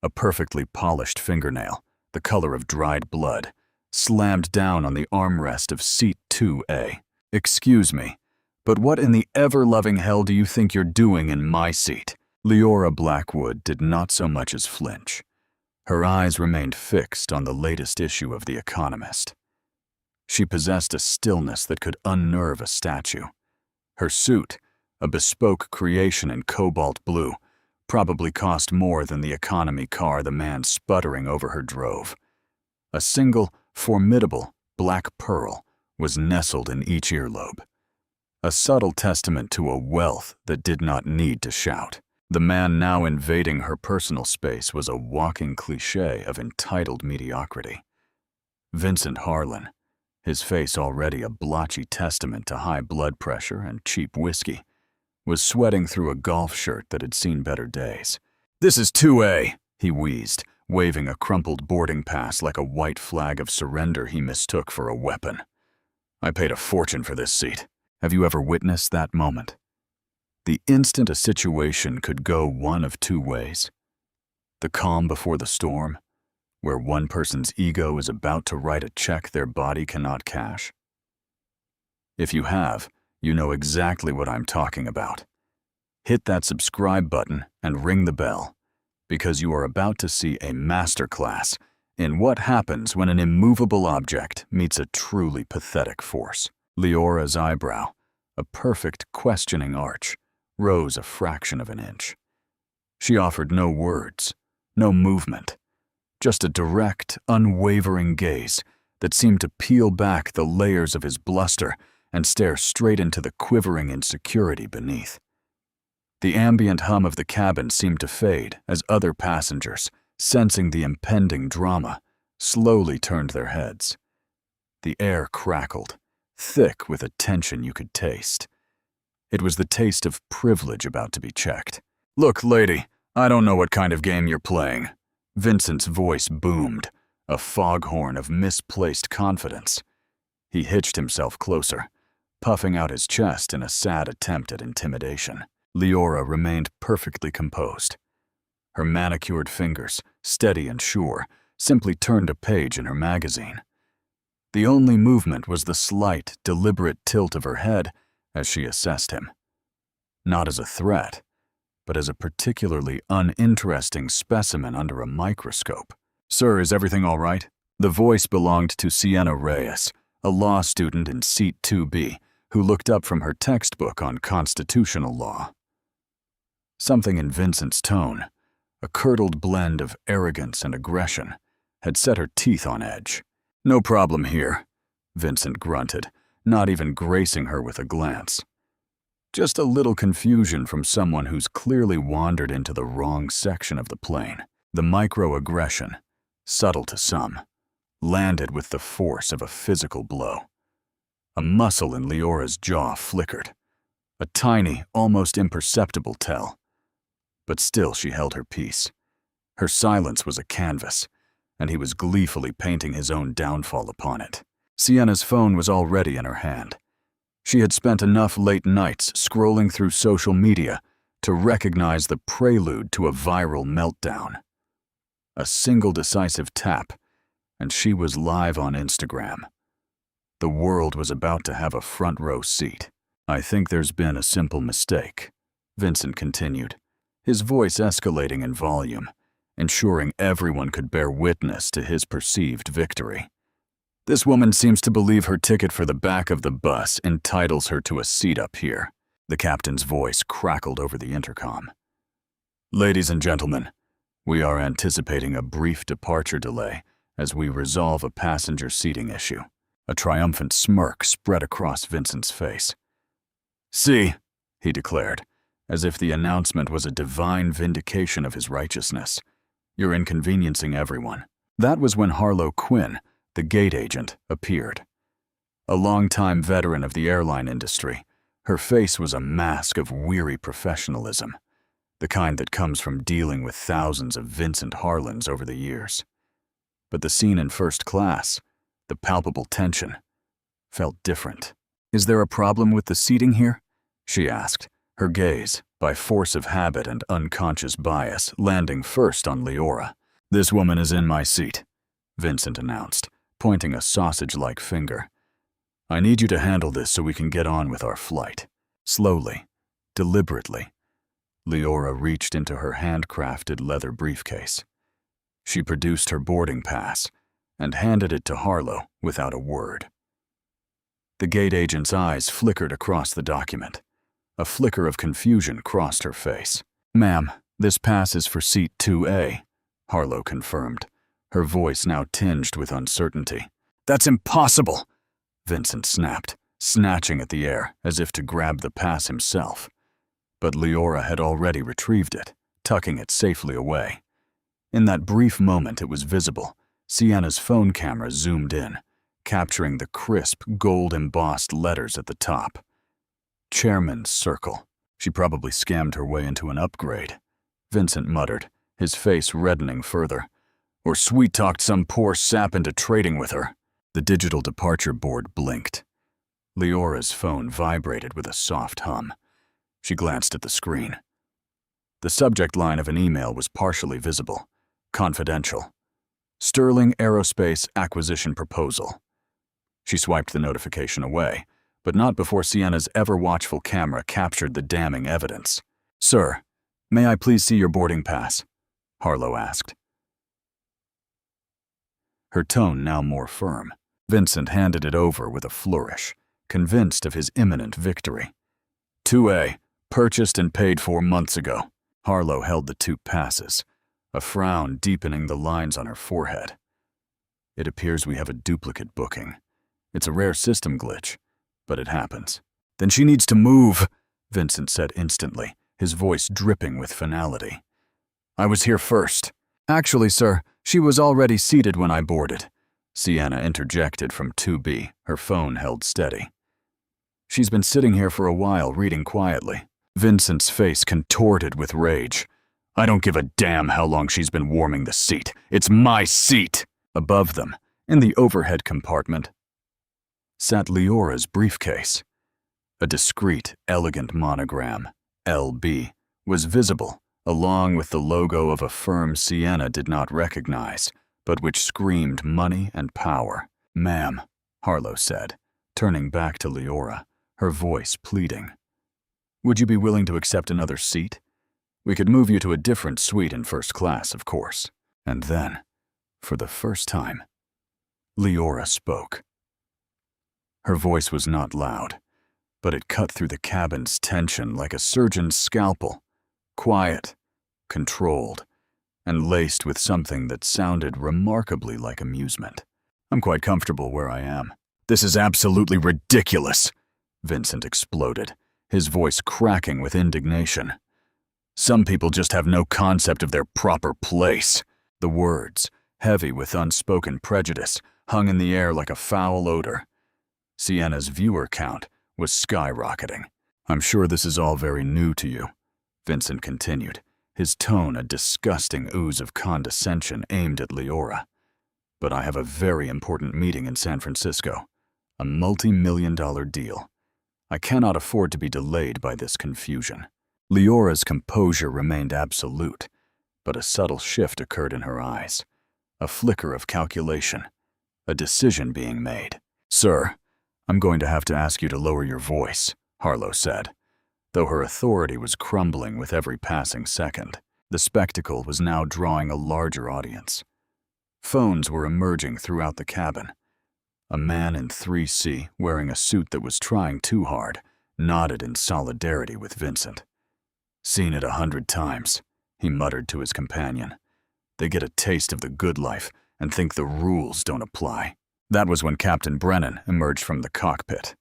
A perfectly polished fingernail, the color of dried blood, slammed down on the armrest of seat 2A. "Excuse me, but what in the ever-loving hell do you think you're doing in my seat?" Leora Blackwood did not so much as flinch. Her eyes remained fixed on the latest issue of The Economist. She possessed a stillness that could unnerve a statue. Her suit, a bespoke creation in cobalt blue, probably cost more than the economy car the man sputtering over her drove. A single, formidable black pearl was nestled in each earlobe, a subtle testament to a wealth that did not need to shout. The man now invading her personal space was a walking cliché of entitled mediocrity. Vincent Harlan, his face already a blotchy testament to high blood pressure and cheap whiskey, was sweating through a golf shirt that had seen better days. "This is 2A, he wheezed, waving a crumpled boarding pass like a white flag of surrender he mistook for a weapon. "I paid a fortune for this seat." Have you ever witnessed that moment? The instant a situation could go one of two ways. The calm before the storm, where one person's ego is about to write a check their body cannot cash. If you have, you know exactly what I'm talking about. Hit that subscribe button and ring the bell, because you are about to see a masterclass in what happens when an immovable object meets a truly pathetic force. Leora's eyebrow, a perfect questioning arch, rose a fraction of an inch. She offered no words, no movement, just a direct, unwavering gaze that seemed to peel back the layers of his bluster and stare straight into the quivering insecurity beneath. The ambient hum of the cabin seemed to fade as other passengers, sensing the impending drama, slowly turned their heads. The air crackled, thick with a tension you could taste. It was the taste of privilege about to be checked. "Look, lady, I don't know what kind of game you're playing." Vincent's voice boomed, a foghorn of misplaced confidence. He hitched himself closer, puffing out his chest in a sad attempt at intimidation. Leora remained perfectly composed. Her manicured fingers, steady and sure, simply turned a page in her magazine. The only movement was the slight, deliberate tilt of her head as she assessed him. Not as a threat, but as a particularly uninteresting specimen under a microscope. "Sir, is everything all right?" The voice belonged to Sienna Reyes, a law student in seat 2B, who looked up from her textbook on constitutional law. Something in Vincent's tone, a curdled blend of arrogance and aggression, had set her teeth on edge. "No problem here," Vincent grunted, not even gracing her with a glance. Just a little confusion from someone who's clearly wandered into the wrong section of the plane. The microaggression, subtle to some, landed with the force of a physical blow. A muscle in Leora's jaw flickered, a tiny, almost imperceptible tell. But still she held her peace. Her silence was a canvas, and he was gleefully painting his own downfall upon it. Sienna's phone was already in her hand. She had spent enough late nights scrolling through social media to recognize the prelude to a viral meltdown. A single decisive tap, and she was live on Instagram. The world was about to have a front row seat. "I think there's been a simple mistake," Vincent continued, his voice escalating in volume, ensuring everyone could bear witness to his perceived victory. "This woman seems to believe her ticket for the back of the bus entitles her to a seat up here." The captain's voice crackled over the intercom. "Ladies and gentlemen, we are anticipating a brief departure delay as we resolve a passenger seating issue." A triumphant smirk spread across Vincent's face. "See," he declared, as if the announcement was a divine vindication of his righteousness, "you're inconveniencing everyone." That was when Harlow Quinn, the gate agent, appeared. A longtime veteran of the airline industry, her face was a mask of weary professionalism, the kind that comes from dealing with thousands of Vincent Harlans over the years. But the scene in first class, the palpable tension, felt different. "Is there a problem with the seating here?" she asked, her gaze, by force of habit and unconscious bias, landing first on Leora. "This woman is in my seat," Vincent announced, pointing a sausage-like finger. "I need you to handle this so we can get on with our flight." Slowly, deliberately, Leora reached into her handcrafted leather briefcase. She produced her boarding pass and handed it to Harlow without a word. The gate agent's eyes flickered across the document. A flicker of confusion crossed her face. "Ma'am, this pass is for seat 2A, Harlow confirmed, her voice now tinged with uncertainty. "That's impossible!" Vincent snapped, snatching at the air as if to grab the pass himself. But Leora had already retrieved it, tucking it safely away. In that brief moment it was visible. Sienna's phone camera zoomed in, capturing the crisp, gold-embossed letters at the top. Chairman's Circle. She probably scammed her way into an upgrade, Vincent muttered, his face reddening further. Or sweet-talked some poor sap into trading with her. The digital departure board blinked. Leora's phone vibrated with a soft hum. She glanced at the screen. The subject line of an email was partially visible. Confidential. Sterling Aerospace Acquisition Proposal. She swiped the notification away, but not before Sienna's ever-watchful camera captured the damning evidence. "Sir, may I please see your boarding pass?" Harlow asked. Her tone now more firm. Vincent handed it over with a flourish, convinced of his imminent victory. 2A, purchased and paid for months ago. Harlow held the two passes, a frown deepening the lines on her forehead. "It appears we have a duplicate booking. It's a rare system glitch, but it happens." "Then she needs to move," Vincent said instantly, his voice dripping with finality. "I was here first." "Actually, sir, she was already seated when I boarded," Sienna interjected from 2B, her phone held steady. "She's been sitting here for a while, reading quietly." Vincent's face contorted with rage. "I don't give a damn how long she's been warming the seat. It's my seat!" Above them, in the overhead compartment, sat Leora's briefcase. A discreet, elegant monogram, LB, was visible, along with the logo of a firm Sienna did not recognize, but which screamed money and power. "Ma'am," Harlow said, turning back to Leora, her voice pleading. "Would you be willing to accept another seat? We could move you to a different suite in first class, of course." And then, for the first time, Leora spoke. Her voice was not loud, but it cut through the cabin's tension like a surgeon's scalpel, quiet, controlled, and laced with something that sounded remarkably like amusement. "I'm quite comfortable where I am." "This is absolutely ridiculous," Vincent exploded, his voice cracking with indignation. "Some people just have no concept of their proper place." The words, heavy with unspoken prejudice, hung in the air like a foul odor. Sienna's viewer count was skyrocketing. "I'm sure this is all very new to you," Vincent continued, his tone a disgusting ooze of condescension aimed at Leora. "But I have a very important meeting in San Francisco, a multi-million-dollar deal. I cannot afford to be delayed by this confusion." Leora's composure remained absolute, but a subtle shift occurred in her eyes, a flicker of calculation, a decision being made. "Sir, I'm going to have to ask you to lower your voice," Harlow said, though her authority was crumbling with every passing second. The spectacle was now drawing a larger audience. Phones were emerging throughout the cabin. A man in 3C, wearing a suit that was trying too hard, nodded in solidarity with Vincent. "Seen it 100 times, he muttered to his companion. "They get a taste of the good life and think the rules don't apply." That was when Captain Brennan emerged from the cockpit.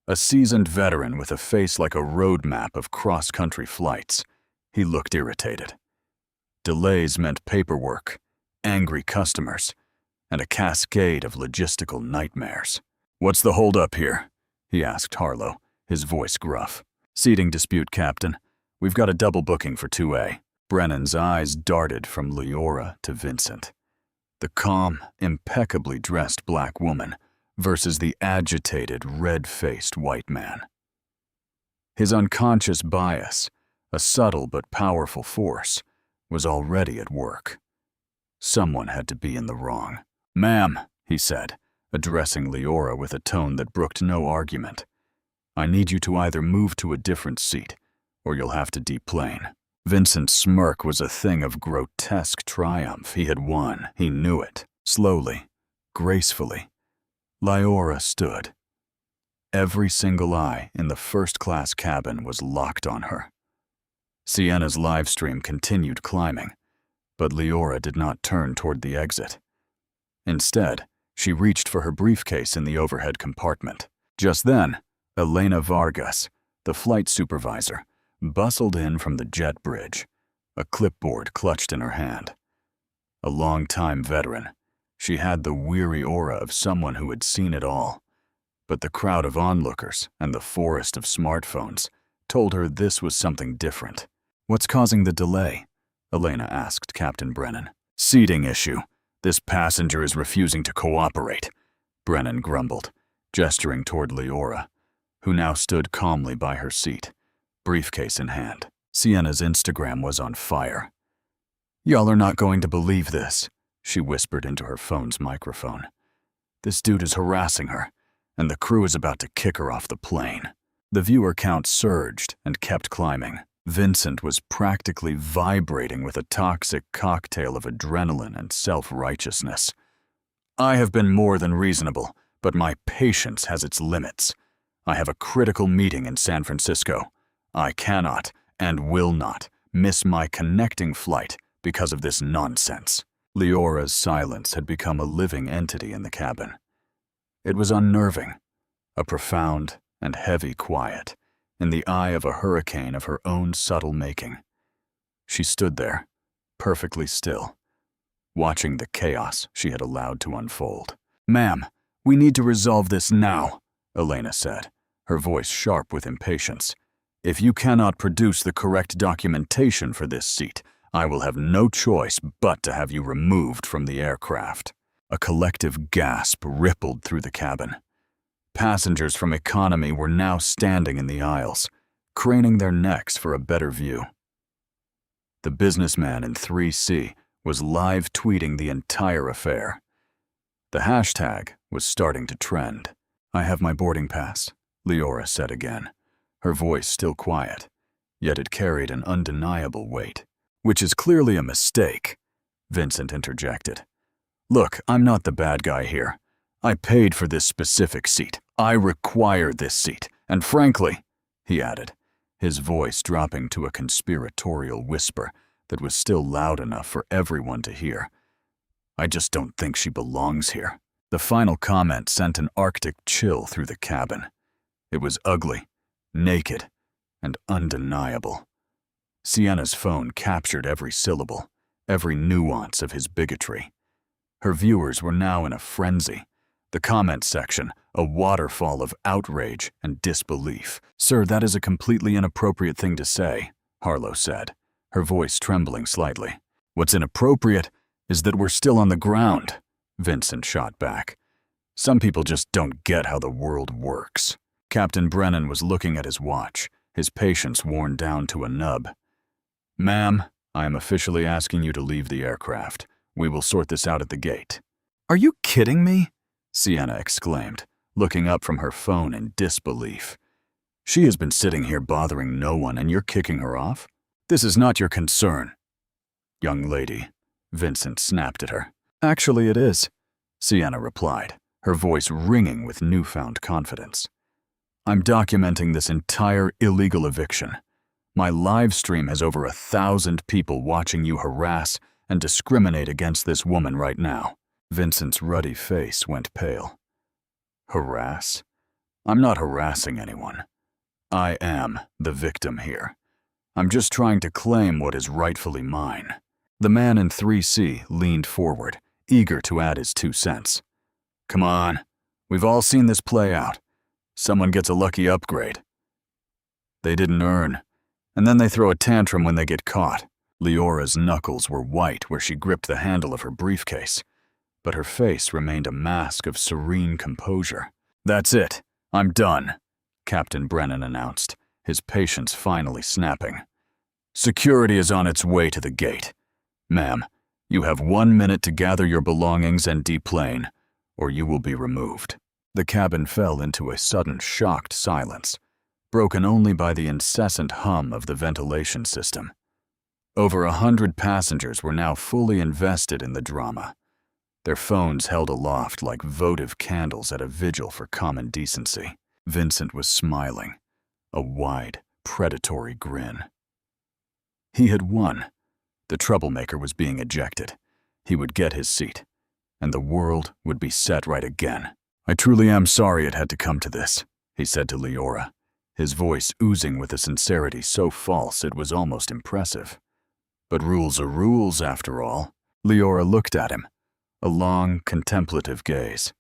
A seasoned veteran with a face like a road map of cross-country flights, he looked irritated. Delays meant paperwork, angry customers, and a cascade of logistical nightmares. "What's the holdup here?" he asked Harlow, his voice gruff. "Seating dispute, Captain. We've got a double booking for 2A. Brennan's eyes darted from Leora to Vincent. The calm, impeccably dressed black woman versus the agitated, red-faced white man. His unconscious bias, a subtle but powerful force, was already at work. Someone had to be in the wrong. "Ma'am," he said, addressing Leora with a tone that brooked no argument, "I need you to either move to a different seat, or you'll have to deplane." Vincent's smirk was a thing of grotesque triumph. He had won. He knew it. Slowly, gracefully, Leora stood. Every single eye in the first-class cabin was locked on her. Sienna's live stream continued climbing, but Leora did not turn toward the exit. Instead, she reached for her briefcase in the overhead compartment. Just then, Elena Vargas, the flight supervisor, bustled in from the jet bridge, a clipboard clutched in her hand. A long-time veteran, she had the weary aura of someone who had seen it all. But the crowd of onlookers and the forest of smartphones told her this was something different. "What's causing the delay?" Elena asked Captain Brennan. "Seating issue. This passenger is refusing to cooperate," Brennan grumbled, gesturing toward Leora, who now stood calmly by her seat, briefcase in hand. Sienna's Instagram was on fire. "Y'all are not going to believe this," she whispered into her phone's microphone. "This dude is harassing her, and the crew is about to kick her off the plane." The viewer count surged and kept climbing. Vincent was practically vibrating with a toxic cocktail of adrenaline and self-righteousness. "I have been more than reasonable, but my patience has its limits. I have a critical meeting in San Francisco. I cannot and will not miss my connecting flight because of this nonsense." Leora's silence had become a living entity in the cabin. It was unnerving, a profound and heavy quiet, in the eye of a hurricane of her own subtle making. She stood there, perfectly still, watching the chaos she had allowed to unfold. "Ma'am, we need to resolve this now," Elena said, her voice sharp with impatience. "If you cannot produce the correct documentation for this seat, I will have no choice but to have you removed from the aircraft." A collective gasp rippled through the cabin. Passengers from economy were now standing in the aisles, craning their necks for a better view. The businessman in 3C was live tweeting the entire affair. The hashtag was starting to trend. "I have my boarding pass," Leora said again, her voice still quiet, yet it carried an undeniable weight. "Which is clearly a mistake," Vincent interjected. "Look, I'm not the bad guy here. I paid for this specific seat. I require this seat. And frankly," he added, his voice dropping to a conspiratorial whisper that was still loud enough for everyone to hear, "I just don't think she belongs here." The final comment sent an arctic chill through the cabin. It was ugly, naked, and undeniable. Sienna's phone captured every syllable, every nuance of his bigotry. Her viewers were now in a frenzy. The comment section, a waterfall of outrage and disbelief. "Sir, that is a completely inappropriate thing to say," Harlow said, her voice trembling slightly. "What's inappropriate is that we're still on the ground," Vincent shot back. "Some people just don't get how the world works." Captain Brennan was looking at his watch, his patience worn down to a nub. "Ma'am, I am officially asking you to leave the aircraft. We will sort this out at the gate." "Are you kidding me?" Sienna exclaimed, looking up from her phone in disbelief. "She has been sitting here bothering no one and you're kicking her off? This is not your concern." "Young lady," Vincent snapped at her. "Actually it is," Sienna replied, her voice ringing with newfound confidence. "I'm documenting this entire illegal eviction. My live stream has over 1,000 people watching you harass and discriminate against this woman right now." Vincent's ruddy face went pale. "Harass? I'm not harassing anyone. I am the victim here. I'm just trying to claim what is rightfully mine." The man in 3C leaned forward, eager to add his 2 cents. "Come on, we've all seen this play out. Someone gets a lucky upgrade. They didn't earn, and then they throw a tantrum when they get caught." Leora's knuckles were white where she gripped the handle of her briefcase, but her face remained a mask of serene composure. "That's it. I'm done," Captain Brennan announced, his patience finally snapping. "Security is on its way to the gate. Ma'am, you have 1 minute to gather your belongings and deplane, or you will be removed." The cabin fell into a sudden, shocked silence, broken only by the incessant hum of the ventilation system. Over 100 passengers were now fully invested in the drama, their phones held aloft like votive candles at a vigil for common decency. Vincent was smiling, a wide, predatory grin. He had won. The troublemaker was being ejected. He would get his seat, and the world would be set right again. "I truly am sorry it had to come to this," he said to Leora, his voice oozing with a sincerity so false it was almost impressive. "But rules are rules, after all." Leora looked at him, a long, contemplative gaze.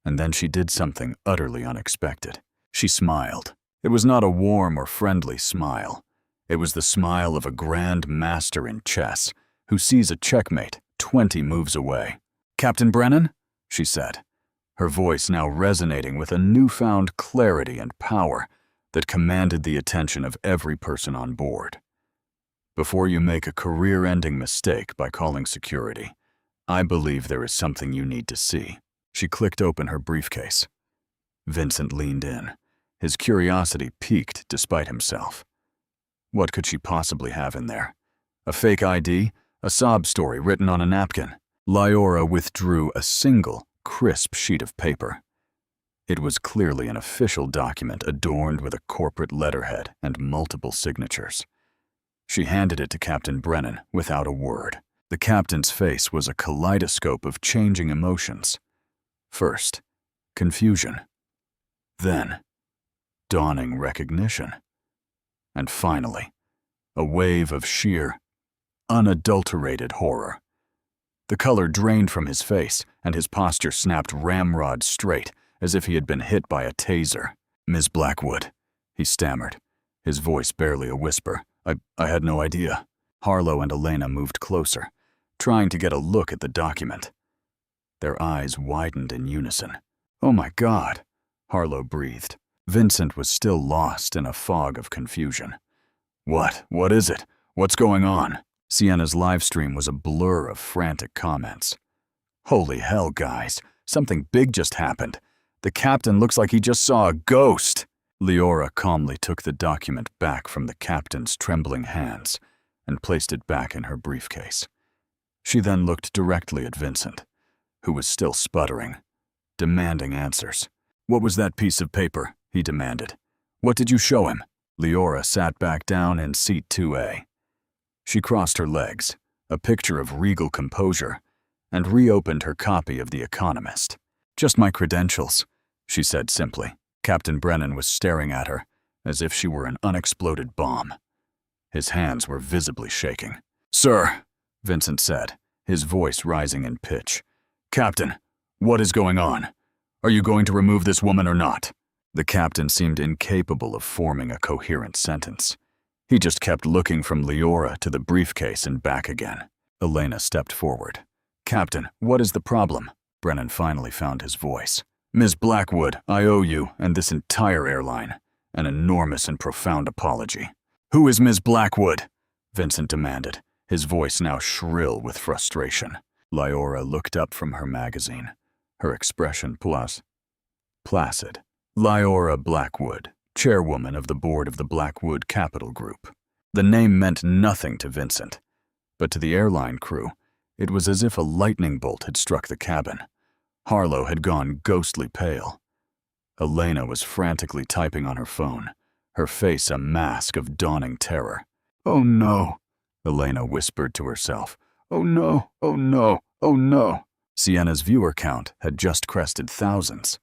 And then she did something utterly unexpected. She smiled. It was not a warm or friendly smile. It was the smile of a grand master in chess who sees a checkmate 20 moves away. "Captain Brennan?" she said, her voice now resonating with a newfound clarity and power that commanded the attention of every person on board. "Before you make a career-ending mistake by calling security, I believe there is something you need to see." She clicked open her briefcase. Vincent leaned in, his curiosity piqued despite himself. What could she possibly have in there? A fake ID? A sob story written on a napkin? Leora withdrew a single, crisp sheet of paper. It was clearly an official document adorned with a corporate letterhead and multiple signatures. She handed it to Captain Brennan without a word. The captain's face was a kaleidoscope of changing emotions. First, confusion. Then, dawning recognition. And finally, a wave of sheer, unadulterated horror. The color drained from his face, and his posture snapped ramrod straight, as if he had been hit by a taser. "Ms. Blackwood," he stammered, his voice barely a whisper. I had no idea." Harlow and Elena moved closer, trying to get a look at the document. Their eyes widened in unison. "Oh my God," Harlow breathed. Vincent was still lost in a fog of confusion. What is it? What's going on?" Sienna's livestream was a blur of frantic comments. "Holy hell, guys, something big just happened. The captain looks like he just saw a ghost." Leora calmly took the document back from the captain's trembling hands and placed it back in her briefcase. She then looked directly at Vincent, who was still sputtering, demanding answers. "What was that piece of paper?" he demanded. "What did you show him?" Leora sat back down in seat 2A. She crossed her legs, a picture of regal composure, and reopened her copy of The Economist. "Just my credentials," she said simply. Captain Brennan was staring at her, as if she were an unexploded bomb. His hands were visibly shaking. "Sir," Vincent said, his voice rising in pitch. "Captain, what is going on? Are you going to remove this woman or not?" The captain seemed incapable of forming a coherent sentence. He just kept looking from Leora to the briefcase and back again. Elena stepped forward. "Captain, what is the problem?" Brennan finally found his voice. "Ms. Blackwood, I owe you, and this entire airline, an enormous and profound apology." "Who is Ms. Blackwood?" Vincent demanded, his voice now shrill with frustration. Leora looked up from her magazine, her expression placid. Leora Blackwood, chairwoman of the board of the Blackwood Capital Group. The name meant nothing to Vincent, but to the airline crew, it was as if a lightning bolt had struck the cabin. Harlow had gone ghostly pale. Elena was frantically typing on her phone, her face a mask of dawning terror. "Oh no," Elena whispered to herself. "Oh no, oh no, oh no." Sienna's viewer count had just crested thousands.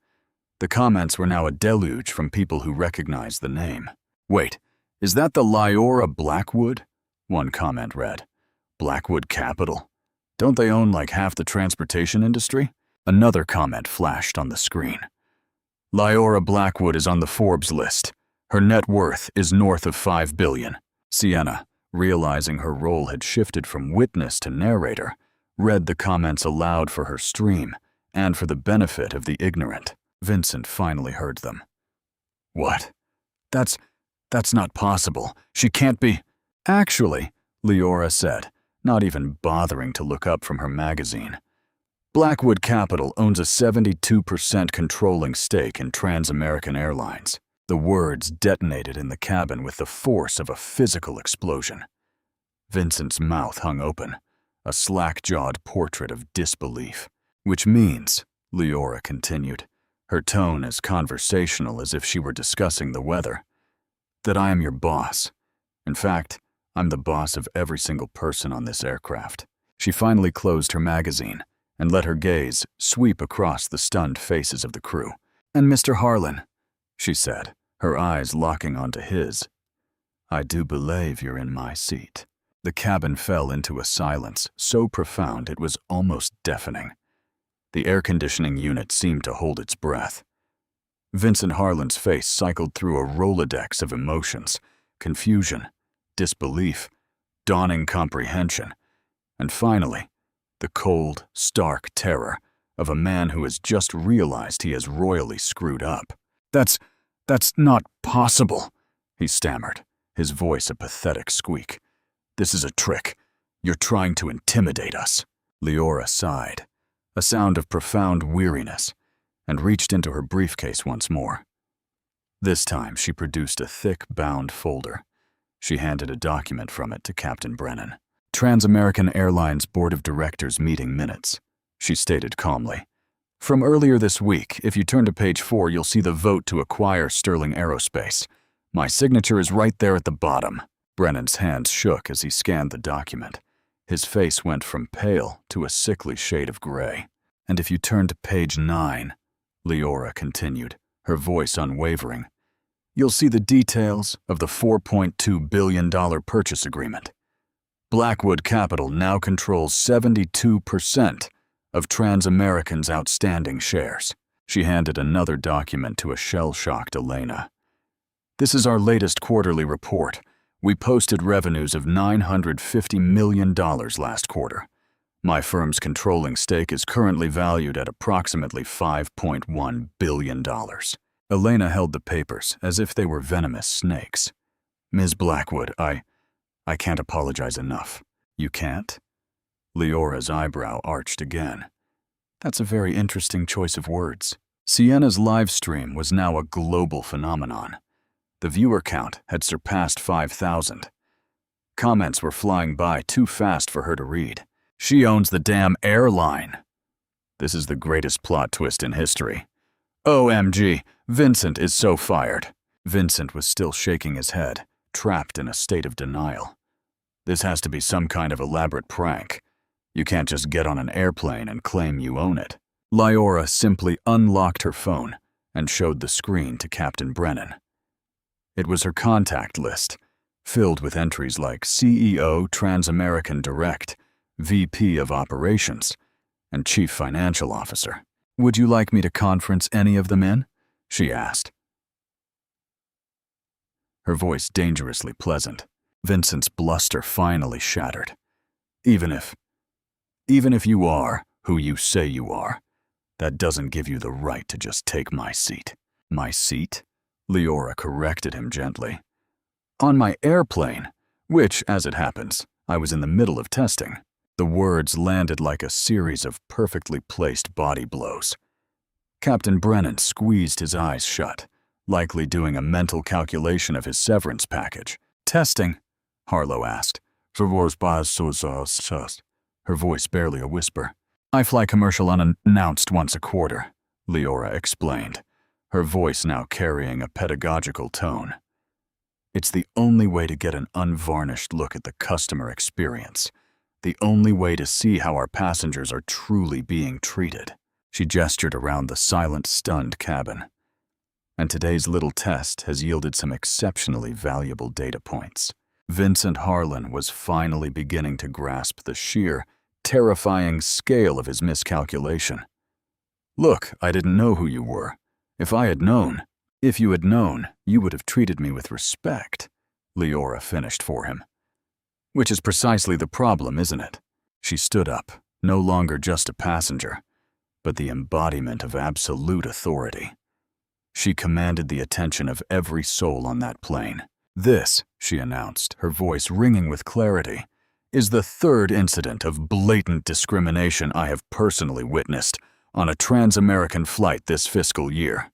The comments were now a deluge from people who recognized the name. "Wait, is that the Leora Blackwood?" One comment read. "Blackwood Capital? Don't they own like half the transportation industry?" Another comment flashed on the screen. "Leora Blackwood is on the Forbes list. Her net worth is north of $5 billion. Sienna, realizing her role had shifted from witness to narrator, read the comments aloud for her stream and for the benefit of the ignorant. Vincent finally heard them. "What? That's That's not possible. She can't be. Actually, Leora said, not even bothering to look up from her magazine. Blackwood Capital owns a 72% controlling stake in Trans-American Airlines. The words detonated in the cabin with the force of a physical explosion. Vincent's mouth hung open, a slack-jawed portrait of disbelief. Which means, Leora continued, her tone as conversational as if she were discussing the weather, that I am your boss. In fact, I'm the boss of every single person on this aircraft. She finally closed her magazine and let her gaze sweep across the stunned faces of the crew. And Mr. Harlan, she said, her eyes locking onto his. I do believe you're in my seat. The cabin fell into a silence so profound it was almost deafening. The air conditioning unit seemed to hold its breath. Vincent Harlan's face cycled through a Rolodex of emotions, confusion, disbelief, dawning comprehension, and finally, the cold, stark terror of a man who has just realized he has royally screwed up. That's not possible, he stammered, his voice a pathetic squeak. This is a trick. You're trying to intimidate us. Leora sighed, a sound of profound weariness, and reached into her briefcase once more. This time she produced a thick, bound folder. She handed a document from it to Captain Brennan. Trans-American Airlines Board of Directors meeting minutes, she stated calmly. From earlier this week, if you turn to page 4, you'll see the vote to acquire Sterling Aerospace. My signature is right there at the bottom. Brennan's hands shook as he scanned the document. His face went from pale to a sickly shade of gray. And if you turn to page 9, Leora continued, her voice unwavering, you'll see the details of the $4.2 billion purchase agreement. Blackwood Capital now controls 72% of Trans-American's outstanding shares. She handed another document to a shell-shocked Elena. This is our latest quarterly report. We posted revenues of $950 million last quarter. My firm's controlling stake is currently valued at approximately $5.1 billion. Elena held the papers as if they were venomous snakes. Ms. Blackwood, I can't apologize enough. You can't? Leora's eyebrow arched again. That's a very interesting choice of words. Sienna's live stream was now a global phenomenon. The viewer count had surpassed 5,000. Comments were flying by too fast for her to read. She owns the damn airline. This is the greatest plot twist in history. OMG, Vincent is so fired. Vincent was still shaking his head, trapped in a state of denial. This has to be some kind of elaborate prank. You can't just get on an airplane and claim you own it. Leora simply unlocked her phone and showed the screen to Captain Brennan. It was her contact list, filled with entries like CEO Trans-American Direct, VP of Operations, and Chief Financial Officer. Would you like me to conference any of them in? She asked. Her voice dangerously pleasant. Vincent's bluster finally shattered. Even if you are who you say you are, that doesn't give you the right to just take my seat. My seat? Leora corrected him gently. On my airplane, which, as it happens, I was in the middle of testing. The words landed like a series of perfectly placed body blows. Captain Brennan squeezed his eyes shut, likely doing a mental calculation of his severance package. Testing? Harlow asked. Her voice barely a whisper. I fly commercial unannounced once a quarter, Leora explained, her voice now carrying a pedagogical tone. It's the only way to get an unvarnished look at the customer experience. The only way to see how our passengers are truly being treated. She gestured around the silent, stunned cabin. And today's little test has yielded some exceptionally valuable data points. Vincent Harlan was finally beginning to grasp the sheer, terrifying scale of his miscalculation. Look, I didn't know who you were. If you had known, you would have treated me with respect, Leora finished for him. Which is precisely the problem, isn't it? She stood up, no longer just a passenger, but the embodiment of absolute authority. She commanded the attention of every soul on that plane. This, she announced, her voice ringing with clarity, is the third incident of blatant discrimination I have personally witnessed on a trans-American flight this fiscal year.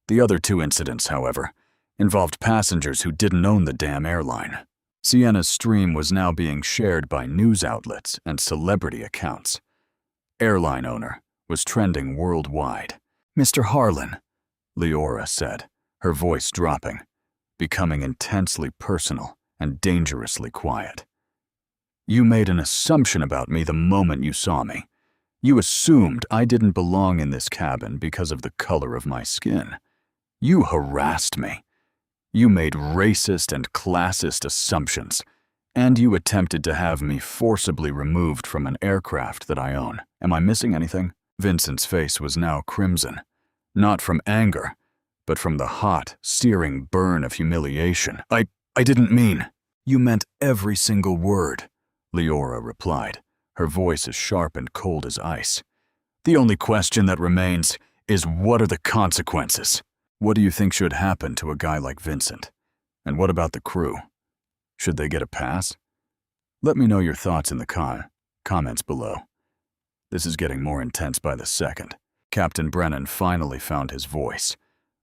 The other two incidents, however, involved passengers who didn't own the damn airline. Sienna's stream was now being shared by news outlets and celebrity accounts. Airline owner was trending worldwide. "Mr. Harlan," Leora said, her voice dropping, becoming intensely personal and dangerously quiet. "You made an assumption about me the moment you saw me. You assumed I didn't belong in this cabin because of the color of my skin. You harassed me. You made racist and classist assumptions, and you attempted to have me forcibly removed from an aircraft that I own. Am I missing anything?" Vincent's face was now crimson, not from anger, but from the hot, searing burn of humiliation. I didn't mean." "You meant every single word," Leora replied, her voice as sharp and cold as ice. "The only question that remains is, what are the consequences? What do you think should happen to a guy like Vincent? And what about the crew? Should they get a pass? Let me know your thoughts in the comments below. This is getting more intense by the second." Captain Brennan finally found his voice,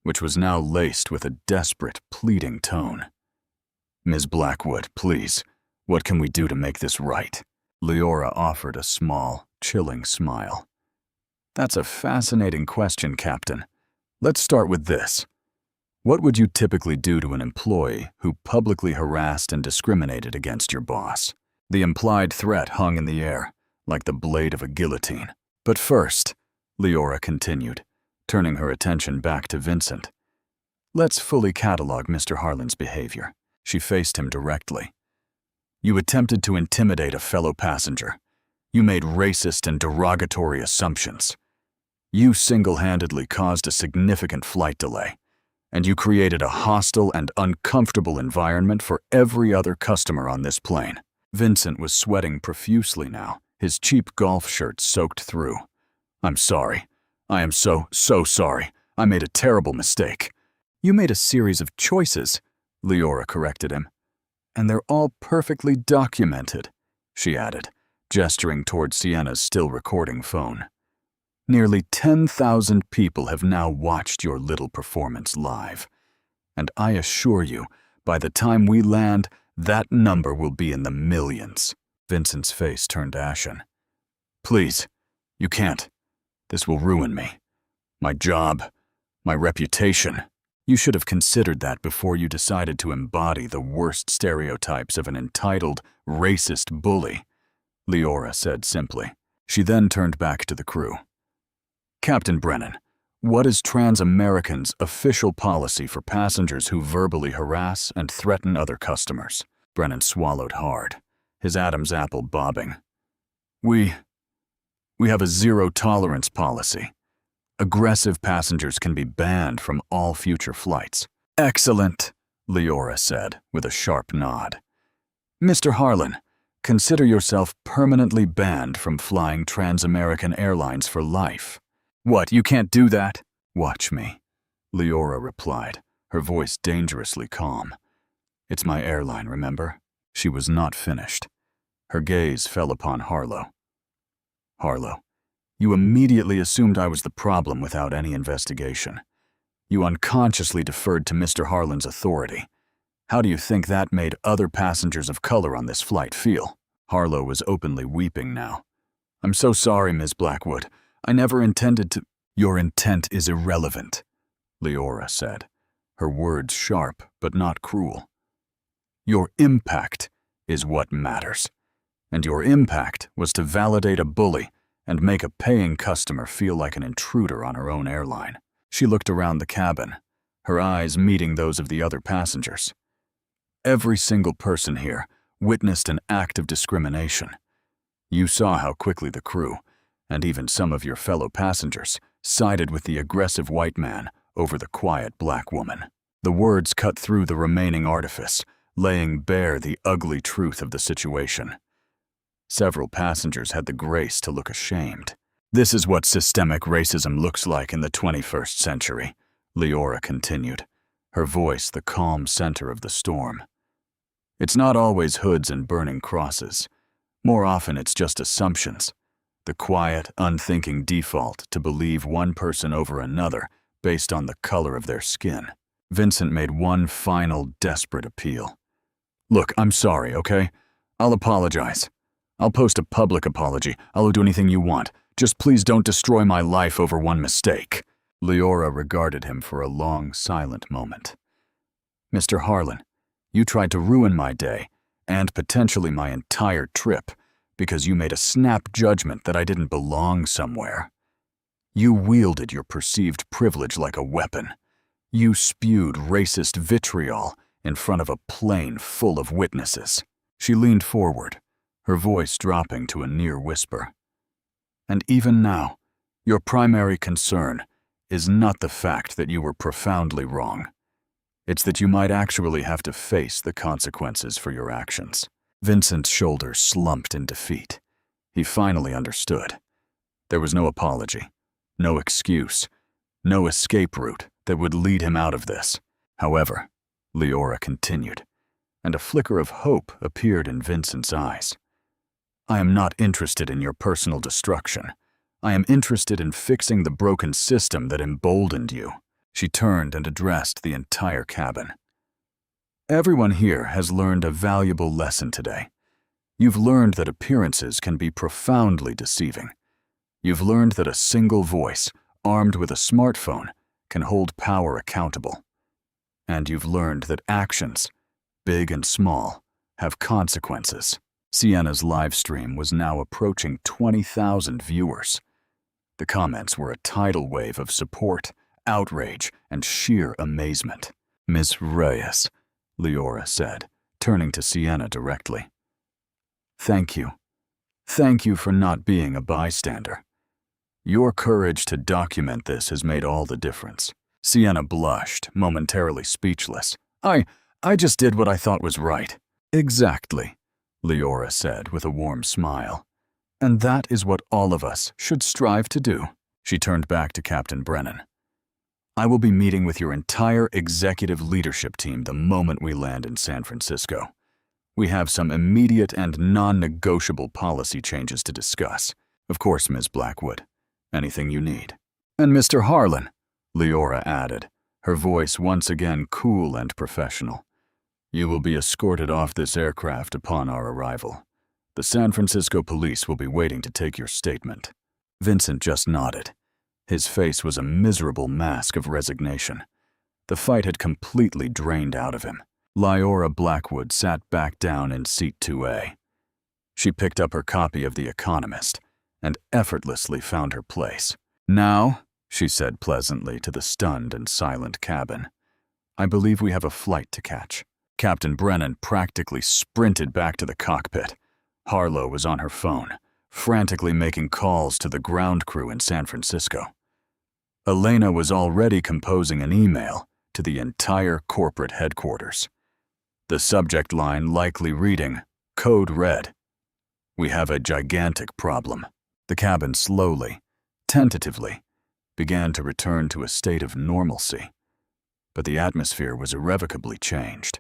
which was now laced with a desperate, pleading tone. "Ms. Blackwood, please, what can we do to make this right?" Leora offered a small, chilling smile. "That's a fascinating question, Captain. Let's start with this. What would you typically do to an employee who publicly harassed and discriminated against your boss?" The implied threat hung in the air, like the blade of a guillotine. "But first," Leora continued, turning her attention back to Vincent, "let's fully catalog Mr. Harlan's behavior." She faced him directly. "You attempted to intimidate a fellow passenger. You made racist and derogatory assumptions. You single-handedly caused a significant flight delay, and you created a hostile and uncomfortable environment for every other customer on this plane." Vincent was sweating profusely now, his cheap golf shirt soaked through. "I'm sorry. I am so sorry. I made a terrible mistake." "You made a series of choices," Leora corrected him. "And they're all perfectly documented," she added, gesturing toward Sienna's still recording phone. "Nearly 10,000 people have now watched your little performance live. And I assure you, by the time we land, that number will be in the millions." Vincent's face turned ashen. "Please, you can't. This will ruin me. My job, my reputation." "You should have considered that before you decided to embody the worst stereotypes of an entitled, racist bully," Leora said simply. She then turned back to the crew. "Captain Brennan, what is Trans-American's official policy for passengers who verbally harass and threaten other customers?" Brennan swallowed hard, his Adam's apple bobbing. We have a zero-tolerance policy. Aggressive passengers can be banned from all future flights." "Excellent," Leora said, with a sharp nod. "Mr. Harlan, consider yourself permanently banned from flying Trans-American Airlines for life." "What, you can't do that?" "Watch me," Leora replied, her voice dangerously calm. "It's my airline, remember?" She was not finished. Her gaze fell upon Harlow. "Harlow, you immediately assumed I was the problem without any investigation. You unconsciously deferred to Mr. Harlan's authority. How do you think that made other passengers of color on this flight feel?" Harlow was openly weeping now. "I'm so sorry, Ms. Blackwood. I never intended to—" "Your intent is irrelevant," Leora said, her words sharp but not cruel. "Your impact is what matters. And your impact was to validate a bully and make a paying customer feel like an intruder on her own airline." She looked around the cabin, her eyes meeting those of the other passengers. "Every single person here witnessed an act of discrimination. You saw how quickly the crew, and even some of your fellow passengers, sided with the aggressive white man over the quiet black woman." The words cut through the remaining artifice, laying bare the ugly truth of the situation. Several passengers had the grace to look ashamed. "This is what systemic racism looks like in the 21st century," Leora continued, her voice the calm center of the storm. It's not always hoods and burning crosses. More often it's just assumptions, the quiet, unthinking default to believe one person over another based on the color of their skin. Vincent made one final, desperate appeal. Look, I'm sorry, okay? I'll apologize. I'll post a public apology. I'll do anything you want. Just please don't destroy my life over one mistake. Leora regarded him for a long, silent moment. Mr. Harlan, you tried to ruin my day, and potentially my entire trip, because you made a snap judgment that I didn't belong somewhere. You wielded your perceived privilege like a weapon. You spewed racist vitriol in front of a plane full of witnesses. She leaned forward, her voice dropping to a near whisper. And even now, your primary concern is not the fact that you were profoundly wrong. It's that you might actually have to face the consequences for your actions. Vincent's shoulders slumped in defeat. He finally understood. There was no apology, no excuse, no escape route that would lead him out of this. However, Leora continued, and a flicker of hope appeared in Vincent's eyes. I am not interested in your personal destruction. I am interested in fixing the broken system that emboldened you. She turned and addressed the entire cabin. Everyone here has learned a valuable lesson today. You've learned that appearances can be profoundly deceiving. You've learned that a single voice, armed with a smartphone, can hold power accountable. And you've learned that actions, big and small, have consequences. Sienna's live stream was now approaching 20,000 viewers. The comments were a tidal wave of support, outrage, and sheer amazement. Miss Reyes, Leora said, turning to Sienna directly. Thank you. Thank you for not being a bystander. Your courage to document this has made all the difference. Sienna blushed, momentarily speechless. I just did what I thought was right. Exactly, Leora said with a warm smile. And that is what all of us should strive to do. She turned back to Captain Brennan. I will be meeting with your entire executive leadership team the moment we land in San Francisco. We have some immediate and non-negotiable policy changes to discuss. Of course, Ms. Blackwood. Anything you need. And Mr. Harlan, Leora added, her voice once again cool and professional. You will be escorted off this aircraft upon our arrival. The San Francisco police will be waiting to take your statement. Vincent just nodded. His face was a miserable mask of resignation. The fight had completely drained out of him. Leora Blackwood sat back down in seat 2A. She picked up her copy of The Economist and effortlessly found her place. Now, she said pleasantly to the stunned and silent cabin, I believe we have a flight to catch. Captain Brennan practically sprinted back to the cockpit. Harlow was on her phone, frantically making calls to the ground crew in San Francisco. Elena was already composing an email to the entire corporate headquarters. The subject line likely reading, Code Red. We have a gigantic problem. The cabin slowly, tentatively, began to return to a state of normalcy. But the atmosphere was irrevocably changed.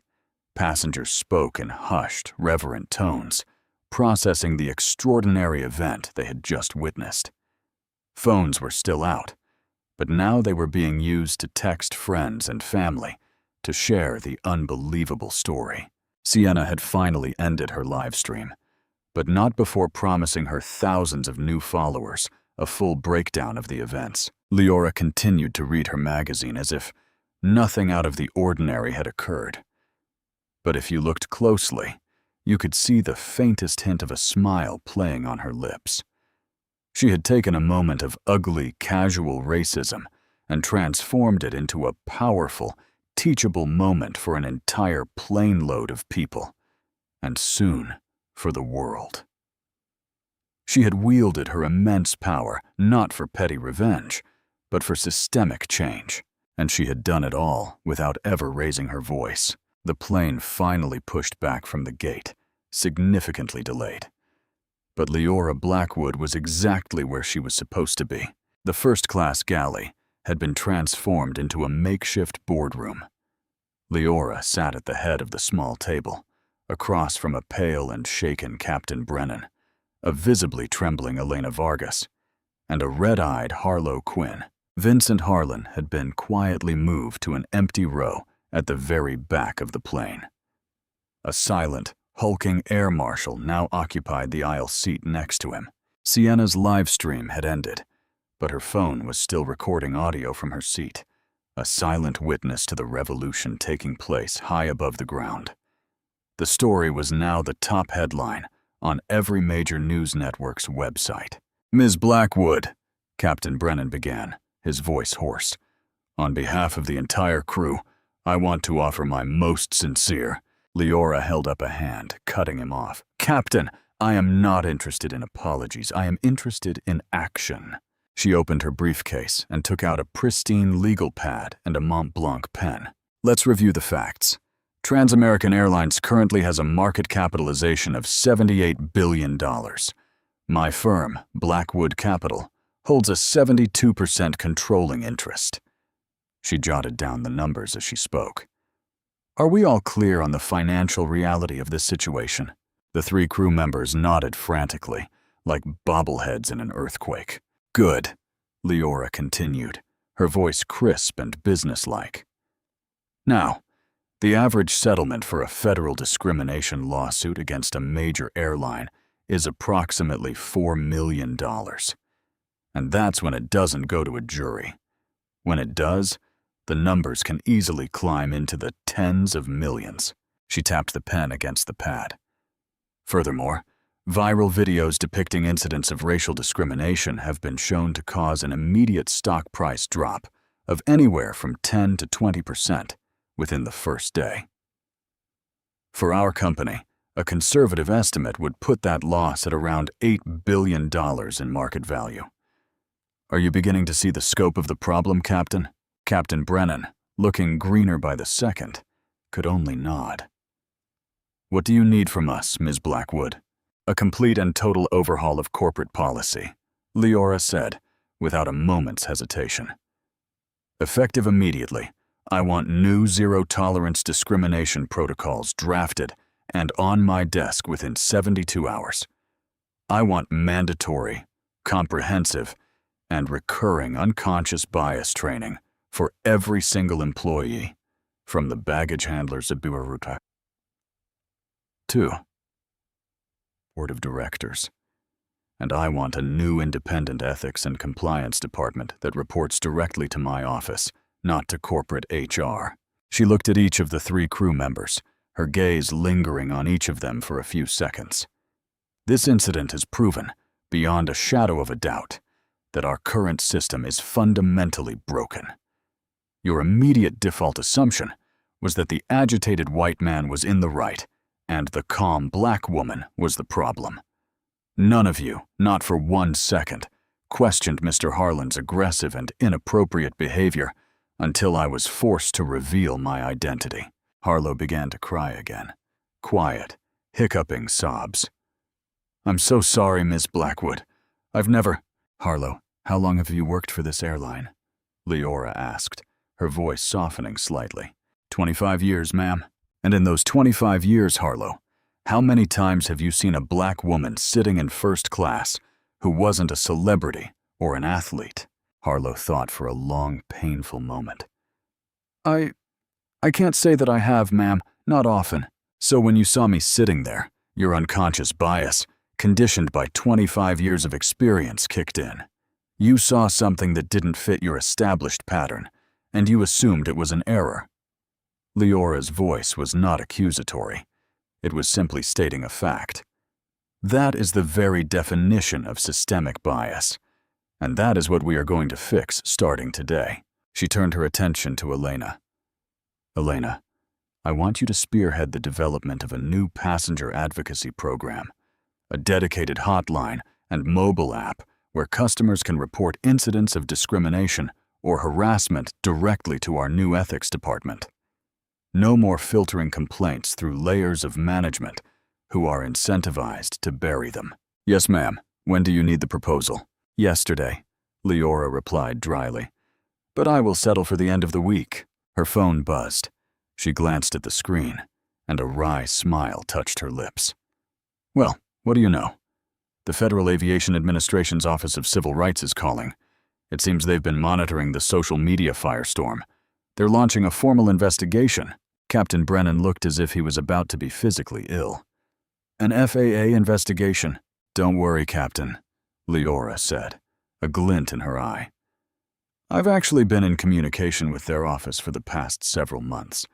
Passengers spoke in hushed, reverent tones, processing the extraordinary event they had just witnessed. Phones were still out, but now they were being used to text friends and family to share the unbelievable story. Sienna had finally ended her live stream, but not before promising her thousands of new followers a full breakdown of the events. Leora continued to read her magazine as if nothing out of the ordinary had occurred. But if you looked closely, you could see the faintest hint of a smile playing on her lips. She had taken a moment of ugly, casual racism and transformed it into a powerful, teachable moment for an entire plane load of people, and soon for the world. She had wielded her immense power not for petty revenge, but for systemic change, and she had done it all without ever raising her voice. The plane finally pushed back from the gate, significantly delayed. But Leora Blackwood was exactly where she was supposed to be. The first-class galley had been transformed into a makeshift boardroom. Leora sat at the head of the small table, across from a pale and shaken Captain Brennan, a visibly trembling Elena Vargas, and a red-eyed Harlow Quinn. Vincent Harlan had been quietly moved to an empty row at the very back of the plane. A silent, hulking air marshal now occupied the aisle seat next to him. Sienna's live stream had ended, but her phone was still recording audio from her seat, a silent witness to the revolution taking place high above the ground. The story was now the top headline on every major news network's website. "Ms. Blackwood," Captain Brennan began, his voice hoarse, "on behalf of the entire crew, I want to offer my most sincere—" Leora held up a hand, cutting him off. "Captain, I am not interested in apologies. I am interested in action." She opened her briefcase and took out a pristine legal pad and a Mont Blanc pen. "Let's review the facts. Trans-American Airlines currently has a market capitalization of $78 billion. My firm, Blackwood Capital, holds a 72% controlling interest." She jotted down the numbers as she spoke. "Are we all clear on the financial reality of this situation?" The three crew members nodded frantically, like bobbleheads in an earthquake. "Good," Leora continued, her voice crisp and businesslike. "Now, the average settlement for a federal discrimination lawsuit against a major airline is approximately $4 million. And that's when it doesn't go to a jury. When it does, the numbers can easily climb into the tens of millions." She tapped the pen against the pad. "Furthermore, viral videos depicting incidents of racial discrimination have been shown to cause an immediate stock price drop of anywhere from 10 to 20% within the first day. For our company, a conservative estimate would put that loss at around $8 billion in market value. Are you beginning to see the scope of the problem, Captain?" Captain Brennan, looking greener by the second, could only nod. "What do you need from us, Ms. Blackwood?" "A complete and total overhaul of corporate policy," Leora said, without a moment's hesitation. "Effective immediately, I want new zero-tolerance discrimination protocols drafted and on my desk within 72 hours. I want mandatory, comprehensive, and recurring unconscious bias training for every single employee, from the baggage handlers at Bureau 2. Board of Directors. And I want a new independent ethics and compliance department that reports directly to my office, not to corporate HR." She looked at each of the three crew members, her gaze lingering on each of them for a few seconds. "This incident has proven, beyond a shadow of a doubt, that our current system is fundamentally broken. Your immediate default assumption was that the agitated white man was in the right and the calm black woman was the problem. None of you, not for 1 second, questioned Mr. Harlan's aggressive and inappropriate behavior until I was forced to reveal my identity." Harlow began to cry again, quiet, hiccuping sobs. "I'm so sorry, Miss Blackwood. I've never—" "Harlow, how long have you worked for this airline?" Leora asked, her voice softening slightly. 25 years, ma'am. And in those 25 years, Harlow, how many times have you seen a black woman sitting in first class who wasn't a celebrity or an athlete?" Harlow thought for a long, painful moment. I can't say that I have, ma'am, not often. So when you saw me sitting there, your unconscious bias, conditioned by 25 years of experience, kicked in. You saw something that didn't fit your established pattern, and you assumed it was an error." Leora's voice was not accusatory. It was simply stating a fact. That is the very definition of systemic bias, and that is what we are going to fix starting today. She turned her attention to Elena. "Elena, I want you to spearhead the development of a new passenger advocacy program, a dedicated hotline and mobile app where customers can report incidents of discrimination or harassment directly to our new ethics department. No more filtering complaints through layers of management who are incentivized to bury them." "Yes, ma'am. When do you need the proposal?" "Yesterday," Leora replied dryly. "But I will settle for the end of the week." Her phone buzzed. She glanced at the screen, and a wry smile touched her lips. Well, what do you know? The Federal Aviation Administration's Office of Civil Rights is calling. It seems they've been monitoring the social media firestorm. They're launching a formal investigation. Captain Brennan looked as if he was about to be physically ill. An FAA investigation? Don't worry, Captain, Leora said, a glint in her eye. I've actually been in communication with their office for the past several months.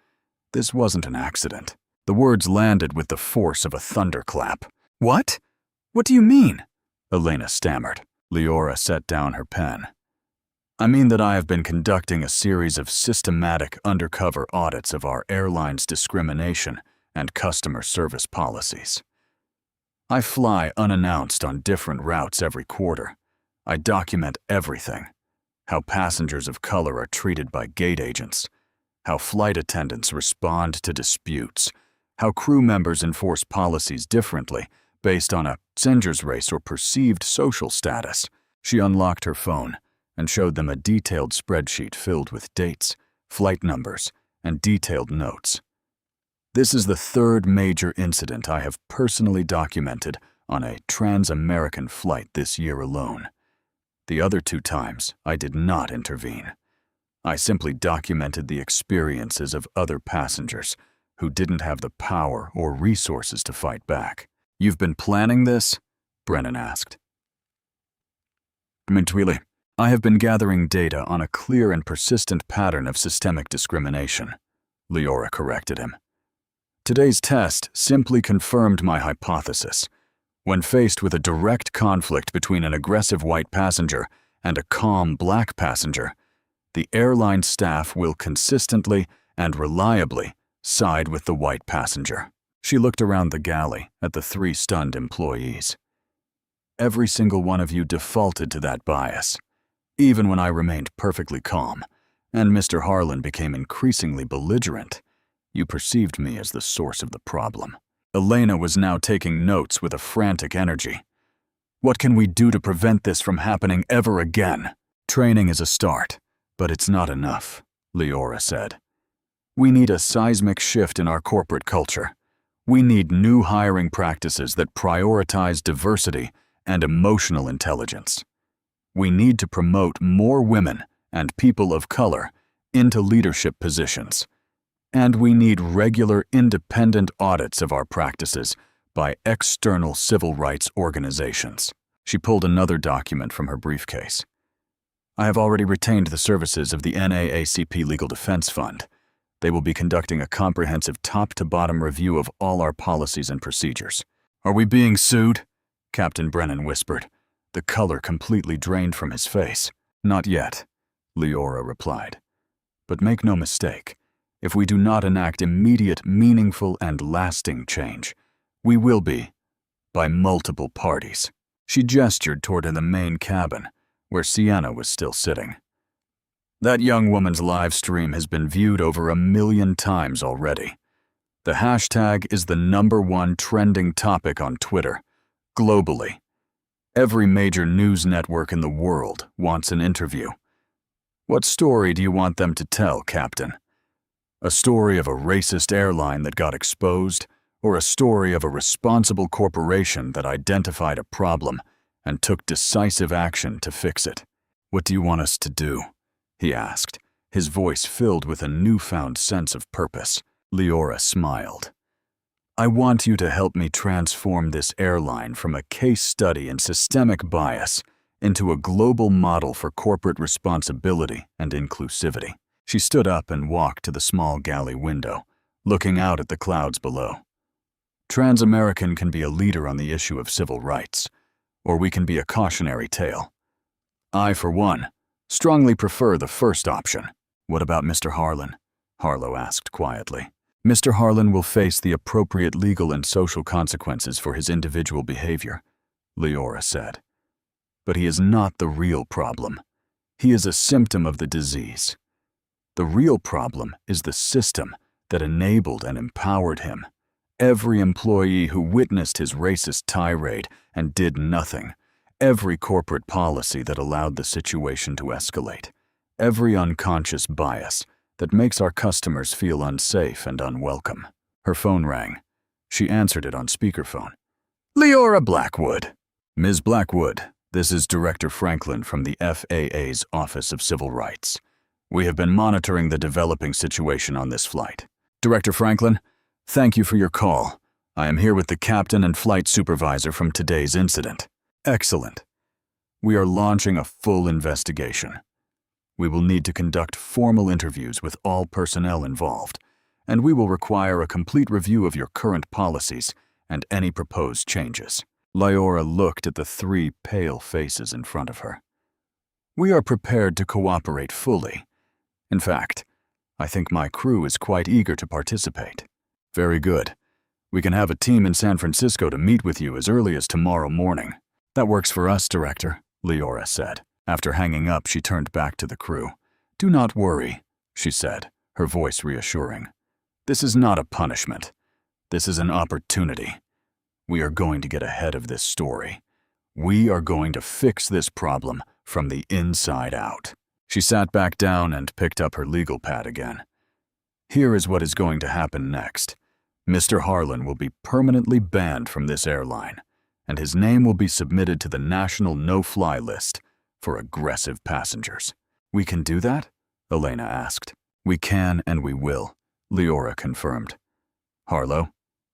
This wasn't an accident. The words landed with the force of a thunderclap. What? What do you mean? Elena stammered. Leora set down her pen. I mean that I have been conducting a series of systematic undercover audits of our airline's discrimination and customer service policies. I fly unannounced on different routes every quarter. I document everything. How passengers of color are treated by gate agents, how flight attendants respond to disputes, how crew members enforce policies differently based on a passenger's race or perceived social status. She unlocked her phone and showed them a detailed spreadsheet filled with dates, flight numbers, and detailed notes. This is the third major incident I have personally documented on a trans-American flight this year alone. The other 2 times, I did not intervene. I simply documented the experiences of other passengers who didn't have the power or resources to fight back. You've been planning this? Brennan asked. Mintwili, I have been gathering data on a clear and persistent pattern of systemic discrimination, Leora corrected him. Today's test simply confirmed my hypothesis. When faced with a direct conflict between an aggressive white passenger and a calm black passenger, the airline staff will consistently and reliably side with the white passenger. She looked around the galley at the 3 stunned employees. Every single one of you defaulted to that bias, even when I remained perfectly calm, and Mr. Harlan became increasingly belligerent. You perceived me as the source of the problem. Elena was now taking notes with a frantic energy. What can we do to prevent this from happening ever again? Training is a start, but it's not enough, Leora said. We need a seismic shift in our corporate culture. We need new hiring practices that prioritize diversity and emotional intelligence. We need to promote more women and people of color into leadership positions. And we need regular independent audits of our practices by external civil rights organizations. She pulled another document from her briefcase. I have already retained the services of the NAACP Legal Defense Fund. They will be conducting a comprehensive top-to-bottom review of all our policies and procedures. Are we being sued? Captain Brennan whispered, the color completely drained from his face. Not yet, Leora replied. But make no mistake, if we do not enact immediate, meaningful, and lasting change, we will be, by multiple parties. She gestured toward the main cabin, where Sienna was still sitting. That young woman's live stream has been viewed over 1 million times already. The hashtag is the #1 trending topic on Twitter, globally. Every major news network in the world wants an interview. What story do you want them to tell, Captain? A story of a racist airline that got exposed, or a story of a responsible corporation that identified a problem and took decisive action to fix it? What do you want us to do? He asked, his voice filled with a newfound sense of purpose. Leora smiled. I want you to help me transform this airline from a case study in systemic bias into a global model for corporate responsibility and inclusivity. She stood up and walked to the small galley window, looking out at the clouds below. Trans-American can be a leader on the issue of civil rights, or we can be a cautionary tale. I, for one, strongly prefer the first option. What about Mr. Harlan? Harlow asked quietly. Mr. Harlan will face the appropriate legal and social consequences for his individual behavior, Leora said. But he is not the real problem. He is a symptom of the disease. The real problem is the system that enabled and empowered him. Every employee who witnessed his racist tirade and did nothing. Every corporate policy that allowed the situation to escalate. Every unconscious bias that makes our customers feel unsafe and unwelcome. Her phone rang. She answered it on speakerphone. Leora Blackwood. Ms. Blackwood, this is Director Franklin from the FAA's Office of Civil Rights. We have been monitoring the developing situation on this flight. Director Franklin, thank you for your call. I am here with the captain and flight supervisor from today's incident. Excellent. We are launching a full investigation. We will need to conduct formal interviews with all personnel involved, and we will require a complete review of your current policies and any proposed changes. Leora looked at the three pale faces in front of her. We are prepared to cooperate fully. In fact, I think my crew is quite eager to participate. Very good. We can have a team in San Francisco to meet with you as early as tomorrow morning. That works for us, Director, Leora said. After hanging up, she turned back to the crew. Do not worry, she said, her voice reassuring. This is not a punishment. This is an opportunity. We are going to get ahead of this story. We are going to fix this problem from the inside out. She sat back down and picked up her legal pad again. Here is what is going to happen next. Mr. Harlan will be permanently banned from this airline, and his name will be submitted to the National No-Fly List for aggressive passengers. We can do that? Elena asked. We can and we will, Leora confirmed. Harlow,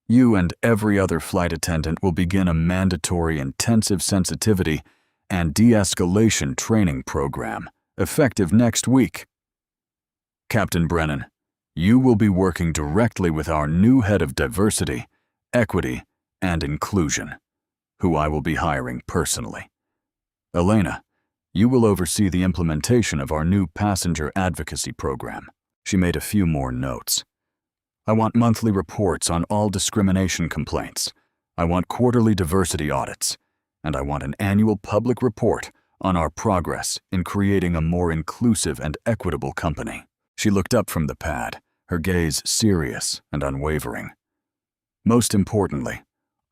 you and every other flight attendant will begin a mandatory intensive sensitivity and de-escalation training program, effective next week. Captain Brennan, you will be working directly with our new head of diversity, equity, and inclusion, who I will be hiring personally. Elena, you will oversee the implementation of our new passenger advocacy program. She made a few more notes. I want monthly reports on all discrimination complaints. I want quarterly diversity audits. And I want an annual public report on our progress in creating a more inclusive and equitable company. She looked up from the pad, her gaze serious and unwavering. Most importantly,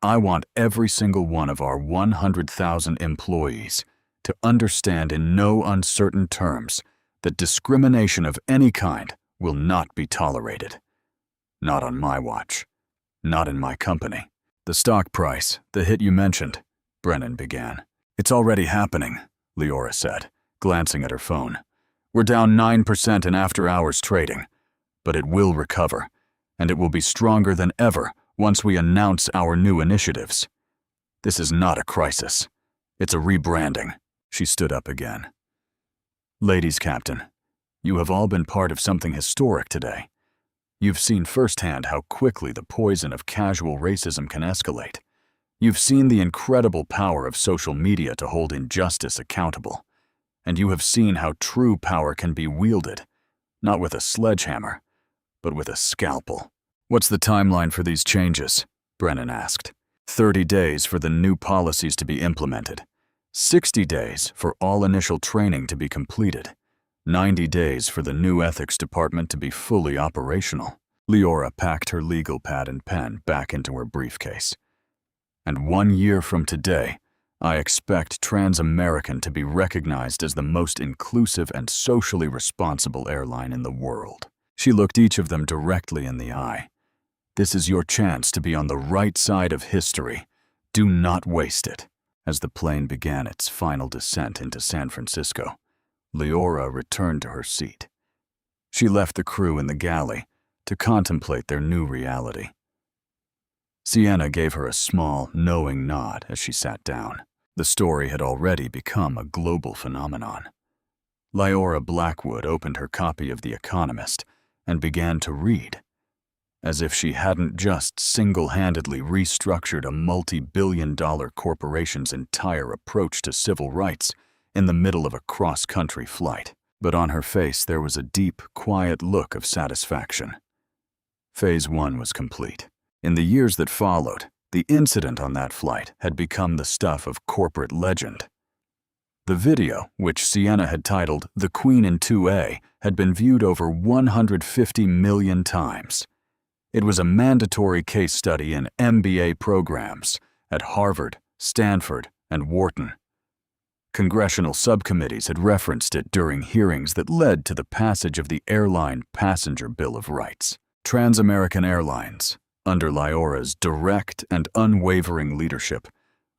I want every single one of our 100,000 employees to understand in no uncertain terms that discrimination of any kind will not be tolerated. Not on my watch. Not in my company. The stock price, the hit you mentioned, Brennan began. It's already happening, Leora said, glancing at her phone. We're down 9% in after-hours trading, but it will recover, and it will be stronger than ever once we announce our new initiatives. This is not a crisis. It's a rebranding. She stood up again. Ladies, Captain, you have all been part of something historic today. You've seen firsthand how quickly the poison of casual racism can escalate. You've seen the incredible power of social media to hold injustice accountable. And you have seen how true power can be wielded, not with a sledgehammer, but with a scalpel. What's the timeline for these changes? Brennan asked. 30 days for the new policies to be implemented. 60 days for all initial training to be completed. 90 days for the new ethics department to be fully operational. Leora packed her legal pad and pen back into her briefcase. And 1 year from today, I expect Trans-American to be recognized as the most inclusive and socially responsible airline in the world. She looked each of them directly in the eye. This is your chance to be on the right side of history. Do not waste it. As the plane began its final descent into San Francisco, Leora returned to her seat. She left the crew in the galley to contemplate their new reality. Sienna gave her a small, knowing nod as she sat down. The story had already become a global phenomenon. Leora Blackwood opened her copy of The Economist and began to read, as if she hadn't just single-handedly restructured a multi-billion-dollar corporation's entire approach to civil rights in the middle of a cross-country flight. But on her face there was a deep, quiet look of satisfaction. Phase 1 was complete. In the years that followed, the incident on that flight had become the stuff of corporate legend. The video, which Sienna had titled The Queen in 2A, had been viewed over 150 million times. It was a mandatory case study in MBA programs at Harvard, Stanford, and Wharton. Congressional subcommittees had referenced it during hearings that led to the passage of the Airline Passenger Bill of Rights. Trans-American Airlines, under Lyora's direct and unwavering leadership,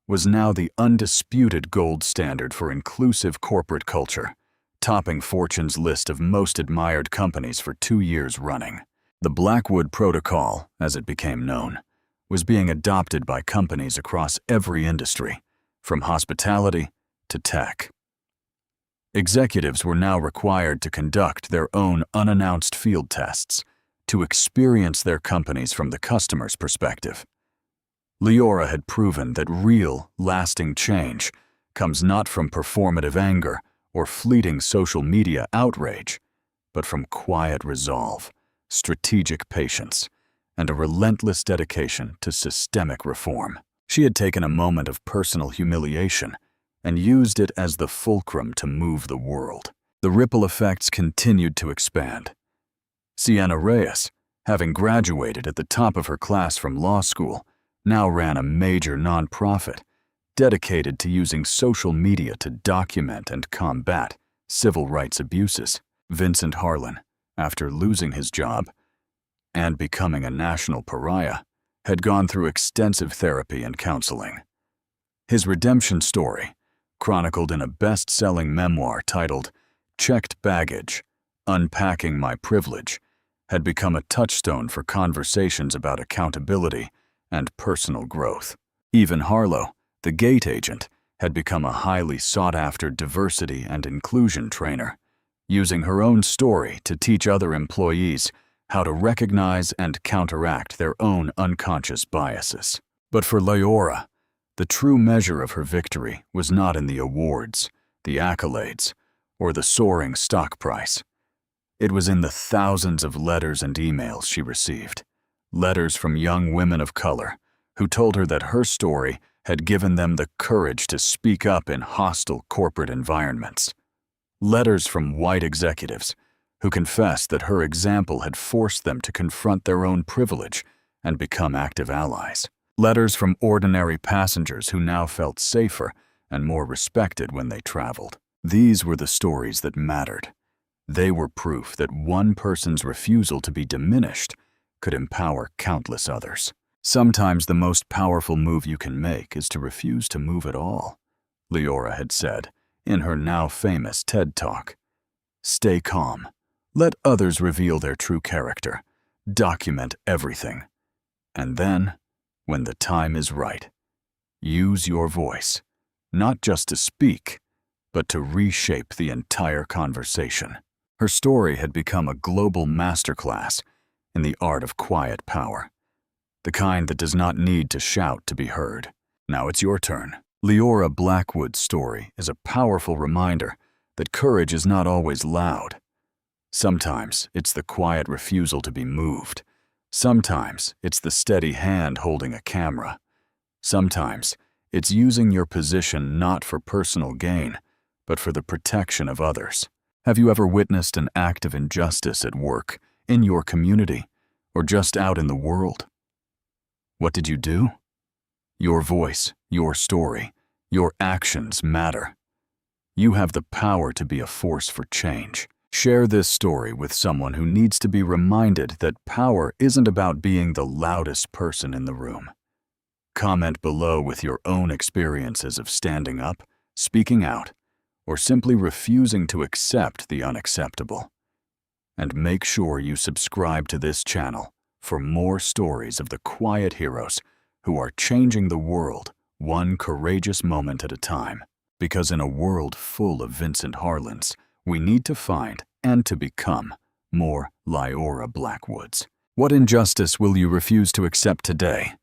was now the undisputed gold standard for inclusive corporate culture, topping Fortune's list of most admired companies for 2 years running. The Blackwood Protocol, as it became known, was being adopted by companies across every industry, from hospitality to tech. Executives were now required to conduct their own unannounced field tests to experience their companies from the customer's perspective. Leora had proven that real, lasting change comes not from performative anger or fleeting social media outrage, but from quiet resolve, strategic patience, and a relentless dedication to systemic reform. She had taken a moment of personal humiliation and used it as the fulcrum to move the world. The ripple effects continued to expand. Sienna Reyes, having graduated at the top of her class from law school, now ran a major nonprofit dedicated to using social media to document and combat civil rights abuses. Vincent Harlan, after losing his job and becoming a national pariah, had gone through extensive therapy and counseling. His redemption story, chronicled in a best-selling memoir titled Checked Baggage: Unpacking My Privilege, had become a touchstone for conversations about accountability and personal growth. Even Harlow, the gate agent, had become a highly sought-after diversity and inclusion trainer, using her own story to teach other employees how to recognize and counteract their own unconscious biases. But for Leora, the true measure of her victory was not in the awards, the accolades, or the soaring stock price. It was in the thousands of letters and emails she received. Letters from young women of color who told her that her story had given them the courage to speak up in hostile corporate environments. Letters from white executives who confessed that her example had forced them to confront their own privilege and become active allies. Letters from ordinary passengers who now felt safer and more respected when they traveled. These were the stories that mattered. They were proof that one person's refusal to be diminished could empower countless others. Sometimes the most powerful move you can make is to refuse to move at all, Leora had said in her now famous TED Talk. Stay calm. Let others reveal their true character. Document everything. And then, when the time is right, use your voice, not just to speak, but to reshape the entire conversation. Her story had become a global masterclass in the art of quiet power, the kind that does not need to shout to be heard. Now it's your turn. Leora Blackwood's story is a powerful reminder that courage is not always loud. Sometimes it's the quiet refusal to be moved. Sometimes it's the steady hand holding a camera. Sometimes it's using your position not for personal gain, but for the protection of others. Have you ever witnessed an act of injustice at work, in your community, or just out in the world? What did you do? Your voice, your story, your actions matter. You have the power to be a force for change. Share this story with someone who needs to be reminded that power isn't about being the loudest person in the room. Comment below with your own experiences of standing up, speaking out, or simply refusing to accept the unacceptable. And make sure you subscribe to this channel for more stories of the quiet heroes who are changing the world one courageous moment at a time. Because in a world full of Vincent Harlans, we need to find and to become more Leora Blackwoods. What injustice will you refuse to accept today?